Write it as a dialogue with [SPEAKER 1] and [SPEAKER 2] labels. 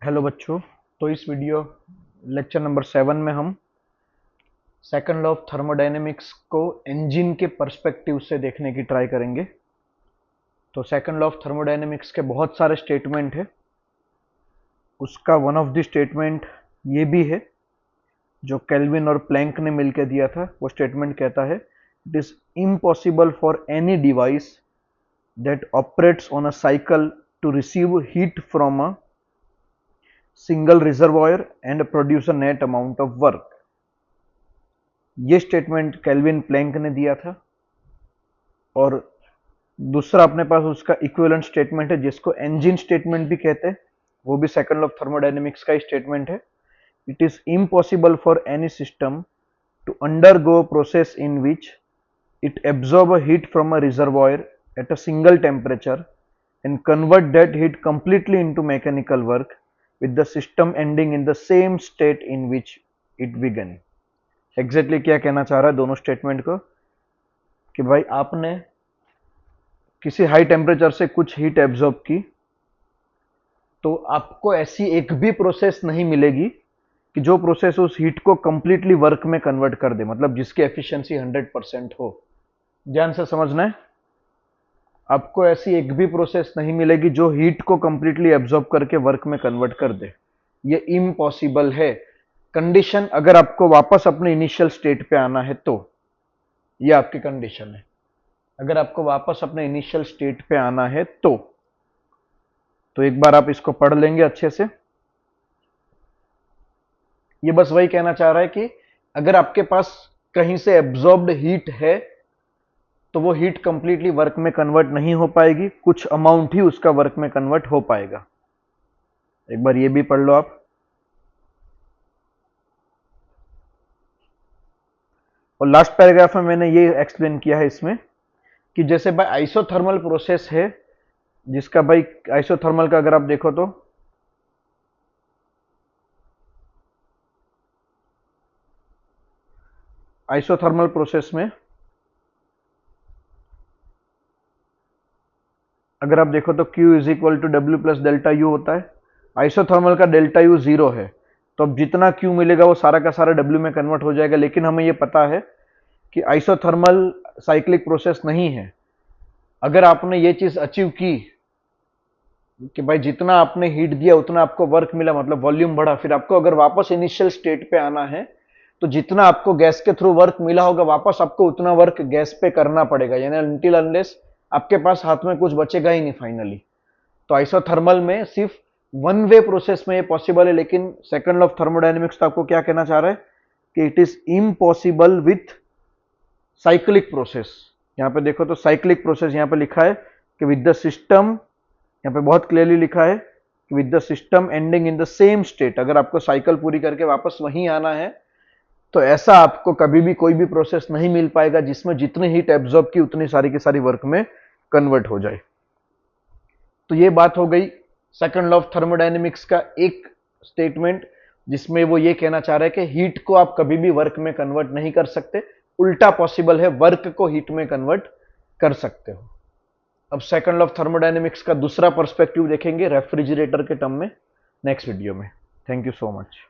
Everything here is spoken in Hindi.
[SPEAKER 1] हेलो बच्चों। तो इस वीडियो लेक्चर नंबर 7 में हम सेकंड लॉ ऑफ थर्मोडायनेमिक्स को इंजन के पर्सपेक्टिव से देखने की ट्राई करेंगे। तो सेकंड लॉ ऑफ थर्मोडायनेमिक्स के बहुत सारे स्टेटमेंट है, उसका वन ऑफ द स्टेटमेंट ये भी है जो केल्विन और प्लैंक ने मिलकर दिया था। वो स्टेटमेंट कहता है it is impossible for any device that operates on a cycle to receive heat from a single reservoir and produce a net amount of work. ये स्टेटमेंट केल्विन प्लैंक ने दिया था। और दूसरा अपने पास उसका इक्विवेलेंट स्टेटमेंट है जिसको इंजन स्टेटमेंट भी कहते हैं, वो भी सेकंड लॉ ऑफ थर्मोडायनेमिक्स का ही स्टेटमेंट है। It is impossible for any system to undergo process in which it absorb a heat from a reservoir at a single temperature and convert that heat completely into mechanical work with the system ending in the same state in which it began। Exactly क्या कहना चाह रहा है दोनों स्टेटमेंट को कि भाई आपने किसी हाई टेम्परेचर से कुछ हीट एब्जॉर्ब की तो आपको ऐसी एक भी प्रोसेस नहीं मिलेगी कि जो प्रोसेस उस हीट को कंप्लीटली वर्क में कन्वर्ट कर दे, मतलब जिसकी एफिशिएंसी 100% हो। ध्यान से समझना है, आपको ऐसी एक भी प्रोसेस नहीं मिलेगी जो हीट को कंप्लीटली एब्जॉर्ब करके वर्क में कन्वर्ट कर दे। ये इम्पॉसिबल है। कंडीशन, अगर आपको वापस अपने इनिशियल स्टेट पे आना है तो ये आपकी कंडीशन है। अगर आपको वापस अपने इनिशियल स्टेट पे आना है तो एक बार आप इसको पढ़ लेंगे अच्छे से। ये बस वही कहना चाह रहा है कि अगर आपके पास कहीं से एब्जॉर्ब्ड हीट है तो वो हीट कंप्लीटली वर्क में कन्वर्ट नहीं हो पाएगी, कुछ अमाउंट ही उसका वर्क में कन्वर्ट हो पाएगा। एक बार ये भी पढ़ लो आप। और लास्ट पैराग्राफ में मैंने ये एक्सप्लेन किया है इसमें कि जैसे भाई आइसोथर्मल प्रोसेस है, जिसका भाई आइसोथर्मल का अगर आप देखो तो आइसोथर्मल प्रोसेस में अगर आप देखो तो Q is equal to W plus delta U होता है। आइसोथर्मल का डेल्टा यू 0 है, तो अब जितना Q मिलेगा वो सारा का सारा W में कन्वर्ट हो जाएगा। लेकिन हमें ये पता है कि आइसोथर्मल साइक्लिक प्रोसेस नहीं है। अगर आपने ये चीज अचीव की कि भाई जितना आपने हीट दिया उतना आपको वर्क मिला, मतलब वॉल्यूम बढ़ा, फिर आपको अगर वापस इनिशियल स्टेट पे आना है तो जितना आपको गैस के थ्रू वर्क मिला होगा वापस आपको उतना वर्क गैस पे करना पड़ेगा, यानी अनटिल अनलेस आपके पास हाथ में कुछ बचेगा ही नहीं फाइनली। तो आइसोथर्मल में सिर्फ वन वे प्रोसेस में ये पॉसिबल है, लेकिन सेकंड लॉ ऑफ थर्मोडायनेमिक्स तो आपको क्या कहना चाह रहा है कि it is impossible with cyclic process. यहां पे देखो तो साइक्लिक प्रोसेस यहां पे लिखा है कि विद द सिस्टम, यहां पे बहुत क्लियरली लिखा है कि with the system ending in the same state. अगर आपको साइकिल पूरी करके वापस वहीं आना है तो ऐसा आपको कभी भी कोई भी प्रोसेस नहीं मिल पाएगा जिसमें जितनी हीट एब्जॉर्ब की उतनी सारी की सारी वर्क में कन्वर्ट हो जाए। तो ये बात हो गई सेकंड लॉ ऑफ थर्मोडायनेमिक्स का एक स्टेटमेंट, जिसमें वो ये कहना चाह रहा है कि हीट को आप कभी भी वर्क में कन्वर्ट नहीं कर सकते, उल्टा पॉसिबल है, वर्क को हीट में कन्वर्ट कर सकते हो। अब सेकंड लॉ ऑफ थर्मोडायनेमिक्स का दूसरा पर्सपेक्टिव देखेंगे रेफ्रिजरेटर के टर्म में नेक्स्ट वीडियो में। Thank you so much.